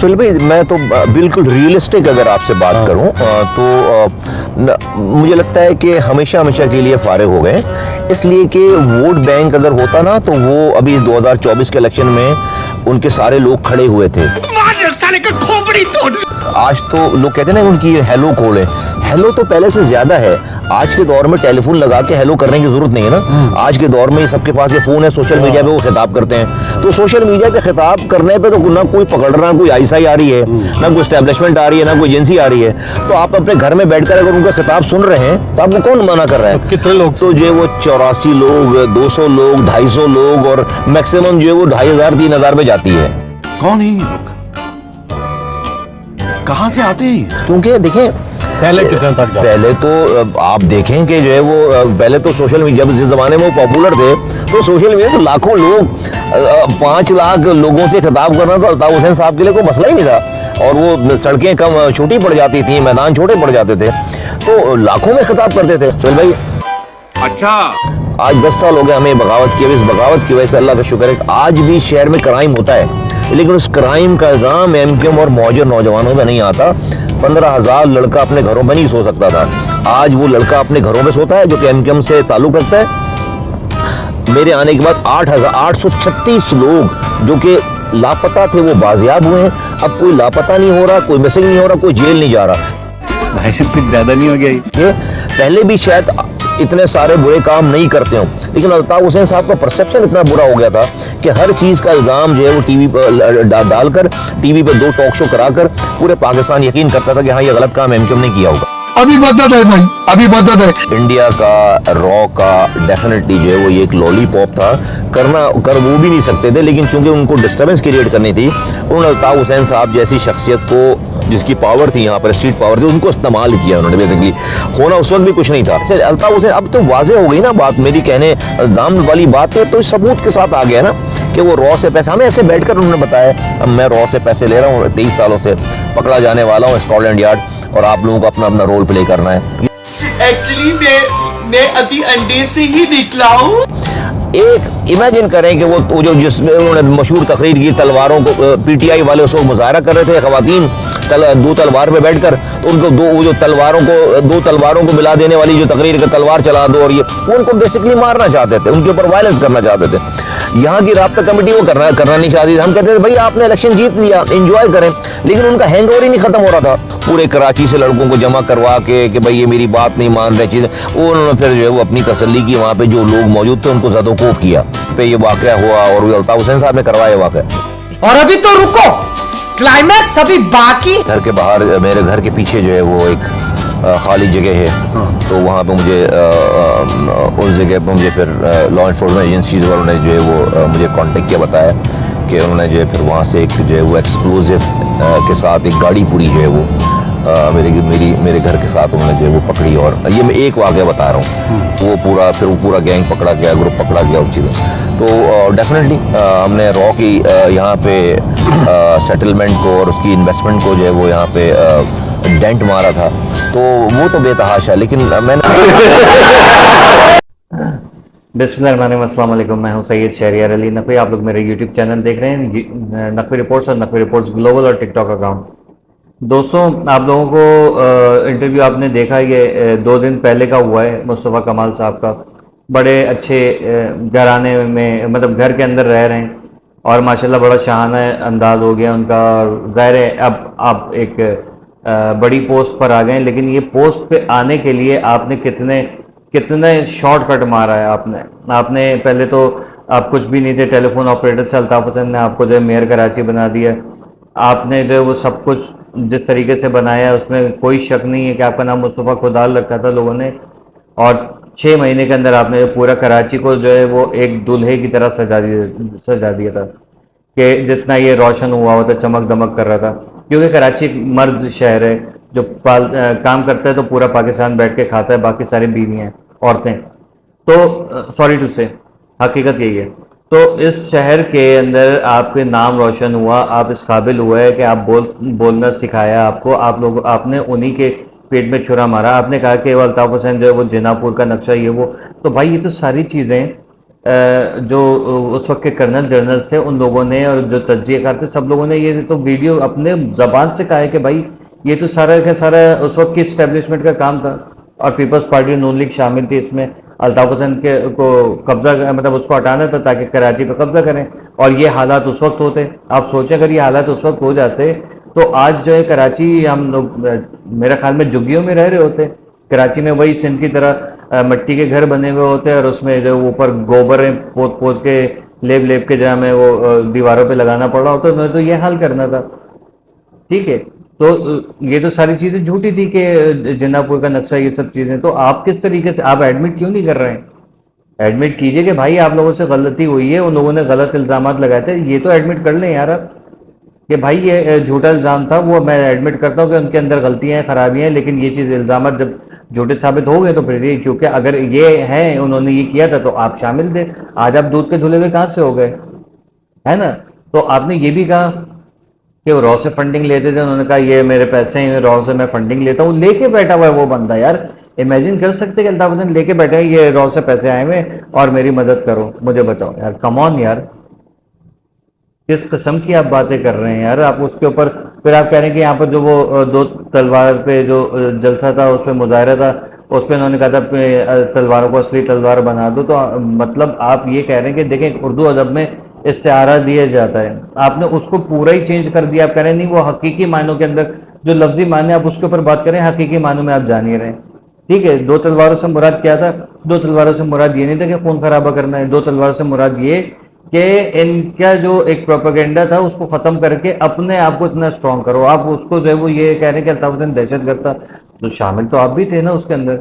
सुहेल भाई, मैं तो बिल्कुल रियलिस्टिक अगर आपसे बात करूं मुझे लगता है कि हमेशा हमेशा के लिए फारिग हो गए, इसलिए कि वोट बैंक अगर होता ना तो वो अभी 2024 के इलेक्शन में उनके सारे लोग खड़े हुए थे। साले का खोपड़ी तोड़। आज तो लोग कहते हैं ना उनकी हेलो कॉल है, हेलो तो पहले से ज्यादा है। आज के दौर में टेलीफोन लगा के हेलो करने की जरूरत नहीं है ना। आज के दौर में सबके पास ये फोन है, सोशल मीडिया पे वो खिताब करते हैं। तो सोशल मीडिया पे खिताब करने पे तो ना कोई पकड़ रहा, कोई आईएसआई आ रही है, ना कोई एस्टेब्लिशमेंट आ रही है, ना कोई एजेंसी आ रही है। तो आप अपने घर में बैठकर अगर उनका खिताब सुन रहे हैं तो आपको कौन मना कर रहा है? कितने लोग? तो जो वो 84 लोग, 200 लोग, 250 लोग और मैक्सिमम जो है वो 2500 3000 में जाती है। कौन है ये लोग? कहां से आते हैं? क्योंकि देखें पहले कितने तक जाते? पहले तो आप देखें कि जो है वो पहले तो सोशल मीडिया जिस जमाने में वो पॉपुलर थे तो सोशल मीडिया तो लाखों लोग 5 लाख लोगों से खिताब करना तो अल्ताफ हुसैन साहब के लिए कोई मसला ही नहीं था। और वो सड़कें कम छोटी पड़ जाती थी, मैदान छोटे पड़ जाते थे, तो लाखों में खिताब करते थे। चल भाई, अच्छा आज 10 साल हो गए हमें बगावत किए, इस बगावत की वजह से अल्लाह का शुक्र है आज भी शहर में क्राइम होता है, लेकिन उस क्राइम का इल्जाम एमक्यूएम और मौजूद नौजवानों में नहीं आता। 15,000 लड़का अपने घरों में नहीं सो सकता था, आज वो लड़का अपने घरों में सोता है जो कि एमक्यूएम से ताल्लुक रखता है। मेरे आने के बाद 8,836 लोग जो कि लापता थे वो बाजियाब हुए हैं। अब कोई लापता नहीं हो रहा, कोई मिसिंग नहीं हो रहा, कोई जेल नहीं जा रहा। भाई से कुछ ज्यादा नहीं हो गया ये पहले भी शायद इतने सारे बुरे काम नहीं करते हो, लेकिन अल्ताफ हुसैन साहब का परसेप्शन इतना बुरा हो गया था कि हर चीज का इल्जाम जो है वो टीवी पर डालकर, टीवी पर 2 टॉक शो कराकर पूरे पाकिस्तान यकीन करता था कि हाँ ये गलत काम एमक्यूएम ने किया होगा। अभी मदद है भाई, अभी मदद है। इंडिया का रॉ का डेफिनेटली जो है वो ये एक लॉलीपॉप था, कर वो भी नहीं सकते थे, लेकिन चूंकि उनको डिस्टर्बेंस क्रिएट करनी थी, उन्होंने अल्ताफ हुसैन साहब जैसी शख्सियत को, जिसकी पावर थी यहाँ पर, स्ट्रीट पावर थी, उनको इस्तेमाल किया उन्होंने। बेसिकली होना उस वक्त भी कुछ नहीं था। अल्ताफ हुसैन अब तो वाजे हो गई ना बात, मेरी कहने इल्जाम वाली बात है तो सबूत के साथ आ गया ना कि वो रॉ से पैसे, हमें ऐसे बैठकर उन्होंने बताया अब मैं रॉ से पैसे ले रहा हूँ, 23 सालों से पकड़ा जाने वाला हूँ स्कॉटलैंड यार्ड, और आप लोगों को अपना अपना रोल प्ले करना है। एक्चुअली मैं अभी अंडे से ही निकला हूँ। एक इमेजिन करें कि वो जो जिसमें उन्होंने मशहूर तकरीर की, तलवारों को पीटीआई वाले उस वक्त मुजाहरा कर रहे थे, खवातीन 2 तलवार पे बैठकर, तो उनको दो तलवारों को मिला देने वाली जो तकरीर का तलवार चला दो, और ये उनको बेसिकली मारना चाहते थे, उनके ऊपर वायलेंस करना चाहते थे। यहाँ की राब्ता कमेटी वो करना नहीं चाहती थी। हम कहते थे भाई आपने इलेक्शन जीत लिया, एंजॉय करें, लेकिन उनका हैंगओवर ही नहीं खत्म हो रहा था। पूरे कराची से लड़कों को जमा करवा के कि भाई ये मेरी बात नहीं मान रहे चीजें, वो उन्होंने फिर जो है वो अपनी तसल्ली की, वहाँ पे जो लोग मौजूद थे उनको ज़दोकोब किया पे ये वाक़या हुआ, और वो अल्ताफ हुसैन साहब ने करवाया वाक़या। और अभी तो रुको, क्लाइमैक्स अभी बाकी। घर के बाहर, मेरे घर के पीछे जो है वो एक खाली जगह है, तो वहाँ पे मुझे उस जगह पे मुझे फिर लॉ इन्फोर्समेंट एजेंसीज वालों ने जो है वो मुझे कांटेक्ट किया, बताया कि उन्होंने जो है फिर वहाँ से एक जो है वो एक्सप्लोजिव के साथ एक गाड़ी पूरी जो है वो मेरे घर के साथ उन्होंने जो है वो पकड़ी। और ये मैं एक वाक़या बता रहा हूँ, वो पूरा गैंग पकड़ा गया, ग्रुप पकड़ा गया उस चीज़ें। तो डेफिनेटली हमने रॉ की यहाँ पे सेटलमेंट को और उसकी इन्वेस्टमेंट को जो है वो यहाँ पे डेंट मारा था, तो वो तो बेतहाशा, लेकिन मैंने बिस्मिल्लाहिर्रहमानिर्रहीम, अस्सलाम वालेकुम। मैं हूं सैयद शहरियार अली नकवी। आप लोग मेरे यूट्यूब चैनल देख रहे हैं, नकवी रिपोर्ट्स और नकवी रिपोर्ट्स ग्लोबल और टिकटॉक अकाउंट। दोस्तों, आप लोगों को इंटरव्यू आपने देखा, ये 2 दिन पहले का हुआ है मुस्तफ़ा कमाल साहब का। बड़े अच्छे घराने में, मतलब घर के अंदर रह रहे हैं, और माशाल्लाह बड़ा शाहाना अंदाज हो गया उनका। ज़ाहिर है अब आप एक बड़ी पोस्ट पर आ गए, लेकिन ये पोस्ट पे आने के लिए आपने कितने शॉर्टकट मारा है। आपने पहले तो आप कुछ भी नहीं थे, टेलीफोन ऑपरेटर से अल्ताफ हुसैन ने आपको जो है मेयर कराची बना दिया। आपने जो है वो सब कुछ जिस तरीके से बनाया है उसमें कोई शक नहीं है कि आपका नाम मुस्तफ़ा खुदाल रखा था लोगों ने, और 6 महीने के अंदर आपने पूरा कराची को जो है वो एक दूल्हे की तरह सजा दिया था कि जितना ये रोशन हुआ होता, चमक दमक कर रहा था। क्योंकि कराची एक मर्द शहर है, जो काम करता है तो पूरा पाकिस्तान बैठ के खाता है, बाकी सारी बीवियाँ औरतें। तो सॉरी टू से, हकीकत यही है। तो इस शहर के अंदर आपके नाम रोशन हुआ, आप इस काबिल हुए कि आप बोलना सिखाया आपको, आपने उन्हीं के पेट में छुरा मारा। आपने कहा कि वो अल्ताफ हुसैन जो है वो जिनापुर का नक्शा ये वो, तो भाई ये तो सारी चीज़ें जो उस वक्त के कर्नल जनरल थे उन लोगों ने और जो तज्जियाकार थे सब लोगों ने ये तो वीडियो अपने ज़बान से कहा है कि भाई ये तो सारा का सारा उस वक्त की इस्टेब्लिशमेंट का काम था और पीपल्स पार्टी नून लीग शामिल थी इसमें। अल्ताफ हुसैन के को कब्जा मतलब उसको हटाना था ताकि कराची पर कब्जा करें और ये हालात उस वक्त होते। आप सोचें अगर ये हालात उस वक्त हो जाते तो आज जो है कराची हम लोग मेरे ख्याल में झुग्गियों में रह रहे होते। कराची में वही सिंध की तरह मिट्टी के घर बने हुए होते और उसमें जो ऊपर गोबर पोत पोत के लेप लेप के जहाँ में वो दीवारों पे लगाना पड़ रहा होता तो ये हाल करना था। ठीक है, तो ये तो सारी चीज़ें झूठी थी कि जिन्नापुर का नक्शा ये सब चीज़ें। तो आप किस तरीके से आप एडमिट क्यों नहीं कर रहे हैं? एडमिट कीजिए कि भाई आप लोगों से गलती हुई है, उन लोगों ने गलत इल्ज़ाम लगाए थे, ये तो एडमिट कर लें यार आप कि भाई ये झूठा इल्ज़ाम था। वो मैं एडमिट करता हूँ कि उनके अंदर गलतियाँ हैं, खराबियाँ हैं, लेकिन ये चीज़ इल्ज़ाम जब झूठे साबित हो गए तो फिर ये क्योंकि अगर ये हैं उन्होंने ये किया था तो आप शामिल थे। आज आप दूध के धुले हुए कहाँ से हो गए, है ना? तो आपने ये भी कहा कि वो रॉ से फंडिंग लेते थे, उन्होंने कहा ये मेरे पैसे हैं, रॉ से मैं फंडिंग लेता हूँ। लेके बैठा हुआ है वो बंदा यार, इमेजिन कर सकते कि अल्ताफ हुसैन लेके बैठे हैं ये रॉ से पैसे आए हुए और मेरी मदद करो, मुझे बचाओ। यार कम ऑन यार, किस किस्म की आप बातें कर रहे हैं यार? आप उसके ऊपर फिर आप कह रहे हैं कि यहाँ पर जो वो दो तलवार पे जो जलसा था उस पर मुजाहरा था, उस पर उन्होंने कहा था तलवारों को असली तलवार बना दो। तो मतलब आप ये कह रहे हैं कि देखें उर्दू अदब में इस्तिआरा दिया जाता है, आपने उसको पूरा ही चेंज कर दिया। आप कह रहे हैं नहीं वो हकीकी मानों के अंदर जो लफ्जी माने आप उसके ऊपर बात करें, हकीकी मानों में आप जान ही रहे हैं। ठीक है, दो तलवारों से मुराद क्या था? दो तलवारों से मुराद ये नहीं था कि खून खराबा करना है, दो तलवारों से मुराद ये कि इनका जो एक प्रोपेगेंडा था उसको खत्म करके अपने आप को इतना स्ट्रॉन्ग करो। आप उसको जो है वो ये कह रहे हैं कि अल्ताफ हुसैन दहशतगर्द था, तो शामिल तो आप भी थे ना उसके अंदर।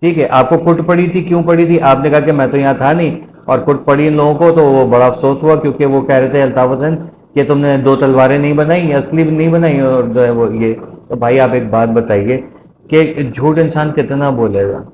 ठीक है, आपको कुट पड़ी थी, क्यों पड़ी थी? आपने कहा कि मैं तो यहाँ था नहीं, और कुट पड़ी इन लोगों को तो वो बड़ा अफसोस हुआ क्योंकि वो कह रहे थे अल्ताफ हुसैन कि तुमने दो तलवारें नहीं बनाई, असली नहीं बनाई और जो है वो ये। तो भाई आप एक बात बताइए कि झूठ इंसान कितना बोलेगा?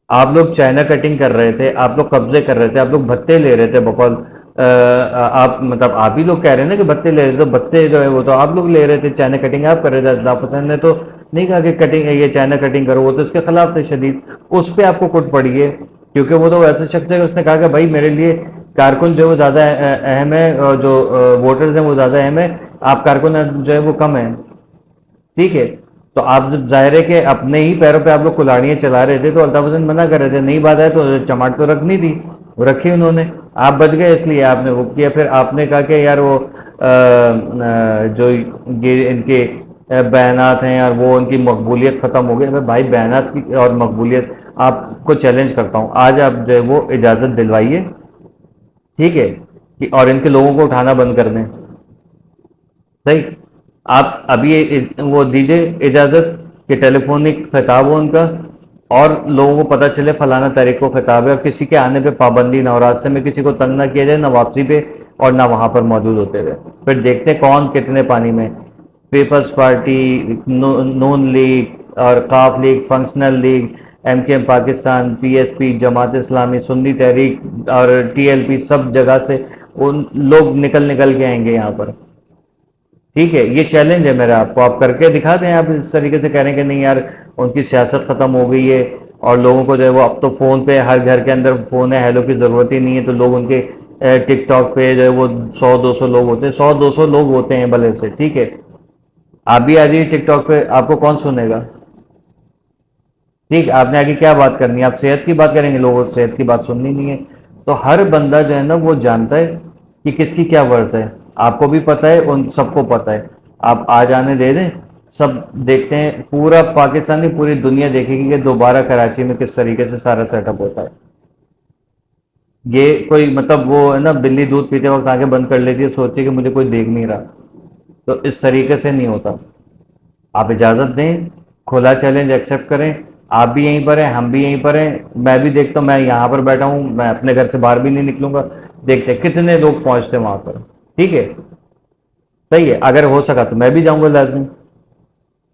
आप लोग चाइना कटिंग कर रहे थे, आप लोग कब्जे कर रहे थे, आप लोग भत्ते ले रहे थे बकौल आप मतलब आप ही लोग कह रहे हैं ना कि भत्ते ले रहे थे, तो भत्ते जो है वो तो आप लोग ले रहे थे, चाइना कटिंग आप कर रहे थे। अल्ताफ हुसैन ने तो नहीं कहा कि कटिंग ये चाइना कटिंग करो, वो तो इसके खिलाफ थे शदीद। उस पर आपको कुट पड़ी है क्योंकि वो तो ऐसा शख्स है उसने कहा कि भाई मेरे लिए कारकुन जो वो ज़्यादा अहम है और जो वोटर्स हैं वो ज़्यादा अहम है, आप कारकुन जो है वो कम है। ठीक है, तो आप जब जाहिर है कि अपने ही पैरों पे आप लोग कुल्हाड़ियाँ चला रहे थे तो अल्ताफ हुसैन मना कर रहे थे, नहीं बात है तो चमाट तो रखनी थी, वो रखी उन्होंने, आप बच गए इसलिए आपने वो किया। फिर आपने कहा कि यार वो जो ये इनके बयानात हैं और वो उनकी मकबूलियत ख़त्म हो गई। मैं भाई बयानात की और मकबूलियत आपको चैलेंज करता हूँ, आज आप जो है वो इजाज़त दिलवाइए, ठीक है, कि और इनके लोगों को उठाना बंद कर दें। सही, आप अभी वो दीजिए इजाज़त कि टेलीफोनिक खिताब हो उनका और लोगों को पता चले फलाना तारीख को खिताब है और किसी के आने पे पाबंदी ना हो, रास्ते में किसी को तंग ना किया जाए, ना वापसी पे और ना वहाँ पर मौजूद होते हुए। फिर देखते हैं कौन कितने पानी में। पीपल्स पार्टी, नून लीग और Qaaf league, functional league, MKM Pakistan, PSP, Jamaat Islami, Sunni Tehreek और TLP, सब जगह से उन लोग निकल के आएंगे यहाँ पर। ठीक है, ये चैलेंज है मेरा आपको, आप करके दिखा दें। आप इस तरीके से कह रहे हैं कि नहीं यार उनकी सियासत ख़त्म हो गई है और लोगों को जो है वो अब तो फ़ोन पे हर घर के अंदर फ़ोन है, हेलो की ज़रूरत ही नहीं है, तो लोग उनके टिकटॉक पे जो है वो 100-200 लोग होते हैं, 100-200 लोग होते हैं भले से। ठीक है, आप भी आ जाइए टिकटॉक पे, आपको कौन सुनेगा? ठीक, आपने आगे क्या बात करनी है? आप सेहत की बात करेंगे, लोगों से सेहत की बात सुननी नहीं है। तो हर बंदा जो है ना वो जानता है कि किसकी क्या वर्थ है, आपको भी पता है, उन सबको पता है। आप आ जाने दे दें, सब देखते हैं, पूरा पाकिस्तान नहीं पूरी दुनिया देखेगी कि दोबारा कराची में किस तरीके से सारा सेटअप होता है। ये कोई मतलब वो है ना, बिल्ली दूध पीते वक्त आगे बंद कर लेती है, सोचिए कि मुझे कोई देख नहीं रहा, तो इस तरीके से नहीं होता। आप इजाज़त दें, खुला चैलेंज एक्सेप्ट करें, आप भी यहीं पर हैं, हम भी यहीं पर हैं, मैं भी देखता हूँ, मैं यहाँ पर बैठा हूँ, मैं अपने घर से बाहर भी नहीं निकलूंगा, देखते हैं कितने लोग पहुँचते वहाँ पर। ठीक है, सही है, अगर हो सका तो मैं भी जाऊँगा लाजमी,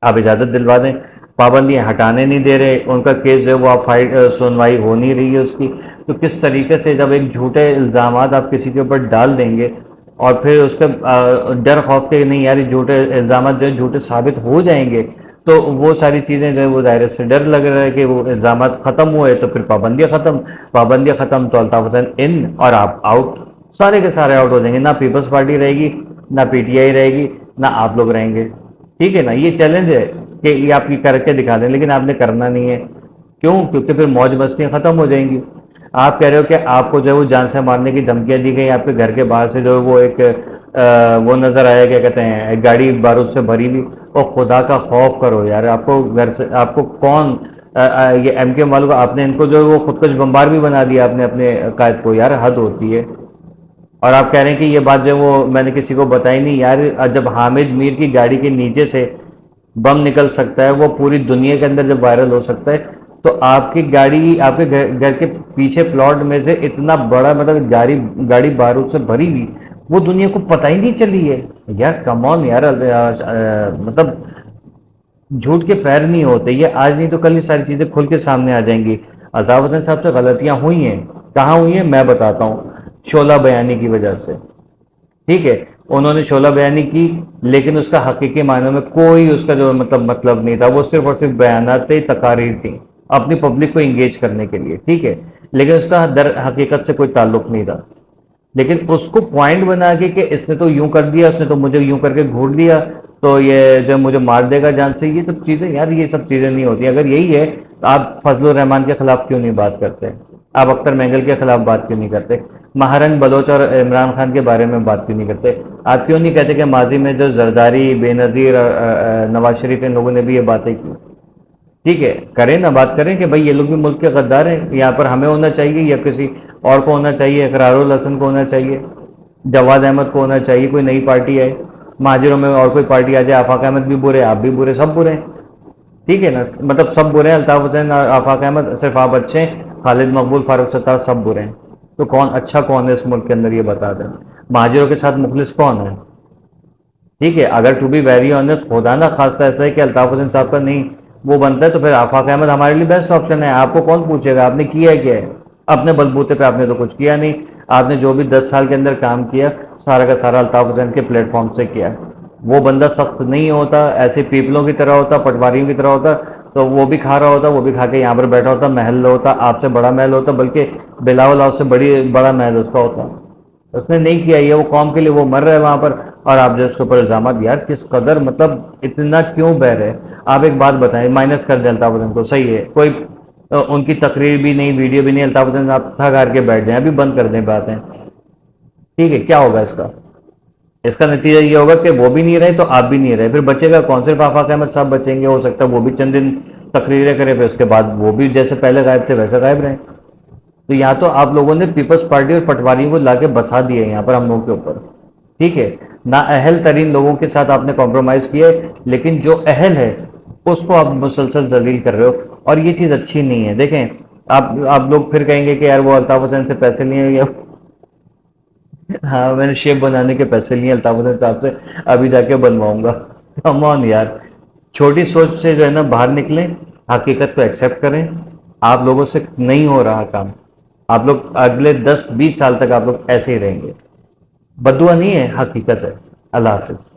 आप इजाज़त दिलवा दें। पाबंदियाँ हटाने नहीं दे रहे, उनका केस जो है वो आप सुनवाई हो नहीं रही है उसकी, तो किस तरीके से जब एक झूठे इल्ज़ाम आप किसी के ऊपर डाल देंगे और फिर उसके डर खौफ के नहीं यार झूठे इल्ज़ाम जो झूठे साबित हो जाएंगे तो वो सारी चीज़ें जो है वो दायरे से डर लग रहा है कि वो इल्ज़ाम ख़त्म हुए तो फिर पाबंदियाँ ख़त्म तो अल्ताफ़ हुसैन इन और आप आउट, सारे के सारे आउट हो जाएंगे। ना पीपल्स पार्टी रहेगी, ना पीटीआई रहेगी, ना आप लोग रहेंगे। ठीक है ना, ये चैलेंज है कि ये आप ये करके दिखा दें, लेकिन आपने करना नहीं है। क्यों? क्योंकि फिर मौज मस्तियाँ ख़त्म हो जाएंगी। आप कह रहे हो कि आपको जो है वो जान से मारने की धमकियाँ दी गई, आपके घर के बाहर से जो है वो एक वो नज़र आया, क्या कहते हैं, गाड़ी बारूद से भरी हुई। और खुदा का खौफ करो यार, आपको घर से आपको कौन ये एमके वालों को, आपने इनको जो है वो खुदकुश बम्बार भी बना दिया आपने अपने कायद को, यार हद होती है। और आप कह रहे हैं कि ये बात जो है वो मैंने किसी को बताई नहीं। यार जब हामिद मीर की गाड़ी के नीचे से बम निकल सकता है, वो पूरी दुनिया के अंदर जब वायरल हो सकता है, तो आपकी गाड़ी आपके घर के पीछे प्लॉट में से इतना बड़ा मतलब गाड़ी बारूद से भरी हुई, वो दुनिया को पता ही नहीं चली है। यार कम ऑन यार, मतलब झूठ के पैर नहीं होते। ये आज नहीं तो कल ये सारी चीज़ें खुल के सामने आ जाएंगी। अल्ताफ़ हुसैन साहब से गलतियाँ हुई हैं, कहाँ हुई हैं मैं बताता हूँ। शोला बयानी की वजह से, ठीक है, उन्होंने शोला बयानी की, लेकिन उसका हकीकी मायनों में कोई उसका जो मतलब नहीं था। वो सिर्फ और सिर्फ बयानात थी, तकारीर थी अपनी पब्लिक को इंगेज करने के लिए, ठीक है, लेकिन उसका दर हकीकत से कोई ताल्लुक नहीं था। लेकिन उसको पॉइंट बना के कि इसने तो यूं कर दिया, उसने तो मुझे यूं करके घूर दिया, तो ये जो मुझे मार देगा जान से, ये सब चीज़ें यार, ये सब चीज़ें नहीं होती। अगर यही है तो आप फजलुर रहमान के खिलाफ क्यों नहीं बात करते? आप अख्तर मेंगल के खिलाफ बात क्यों नहीं करते? महारंग बलोच और इमरान खान के बारे में बात क्यों नहीं करते? आप क्यों नहीं कहते कि माजी में जो जरदारी, बेनज़ीर और नवाज शरीफ इन लोगों ने भी ये बातें की? ठीक है, करें ना, बात करें कि भाई ये लोग भी मुल्क के गद्दार हैं, यहाँ पर हमें होना चाहिए या किसी और को होना चाहिए, इकरारुल हसन को होना चाहिए, जवाद अहमद को होना चाहिए, कोई नई पार्टी आए, महाजिरों में और कोई पार्टी आ जाए, आफाक अहमद भी बुरे, आप भी बुरे, सब बुरे हैं, ठीक है ना, मतलब सब बुरे हैं। अल्ताफ़ हुसैन और आफाक अहमद सिर्फ आप अच्छे हैं, खालिद मकबूल, फारूक सत्तार सब बुरे हैं। तो कौन अच्छा कौन है इस मुल्क के अंदर, ये बता दें। महाजिरों के साथ मुखलिस कौन है? ठीक है, अगर टू बी वेरी ऑनेस्ट, खुदा ना खास्ता ऐसा है कि अल्ताफ़ हुसैन साहब का नहीं वो बनता है, तो फिर आफाक अहमद हमारे लिए बेस्ट ऑप्शन है। आपको कौन पूछेगा आपने किया है क्या है? अपने बलबूते पे आपने तो कुछ किया नहीं। आपने जो भी 10 साल के अंदर काम किया, सारा का सारा अल्ताफ़ हुसैन के प्लेटफॉर्म से किया। वो बंदा सख्त नहीं होता, ऐसे पीपलों की तरह होता, पटवारियों की तरह होता, तो वो भी खा रहा होता, वो भी खा के यहाँ पर बैठा होता, महल होता, आपसे बड़ा महल होता, बल्कि बिलावल हाउस से बड़ा महल उसका होता। उसने नहीं किया ये, वो कौम के लिए वो मर रहा है वहाँ पर, और आप जो उसके ऊपर इल्ज़ाम, यार किस कदर, मतलब इतना क्यों बह रहे? आप एक बात बताएं, माइनस कर दें अल्ताफ़ हुसैन को, सही है, कोई उनकी तकरीर भी नहीं, वीडियो भी नहीं, अल्ताफ़ हुसैन आप थक हार के बैठ जाएं, अभी बंद कर दें बातें, ठीक है, क्या होगा इसका? इसका नतीजा ये होगा कि वो भी नहीं रहे तो आप भी नहीं रहे, फिर बचेगा कौन? सिर्फ आफाक अहमद साहब बचेंगे, हो सकता है वो भी चंद दिन तकरीरें करें, फिर उसके बाद वो भी जैसे पहले गायब थे वैसे गायब रहे। तो यहाँ तो आप लोगों ने पीपल्स पार्टी और पटवारियों को लाके बसा दिया यहाँ पर हम लोगों के ऊपर, ठीक है, ना अहल तरीन लोगों के साथ आपने कॉम्प्रोमाइज़ किया है, लेकिन जो अहल है उसको आप मुसलसल जलील कर रहे हो, और ये चीज़ अच्छी नहीं है। देखें, आप लोग फिर कहेंगे कि यार वो अल्ताफ़ हुसैन से पैसे लिए या हाँ, मैंने शेप बनाने के पैसे लिए अल्ताफ़ हुसैन साहब से, अभी जाके बनवाऊंगा। कम ऑन यार, छोटी सोच से जो है ना बाहर निकलें, हकीकत को एक्सेप्ट करें। आप लोगों से नहीं हो रहा काम, आप लोग अगले 10-20 साल तक आप लोग ऐसे ही रहेंगे। बद्दुआ नहीं है, हकीकत है। अल्लाह हाफिज़।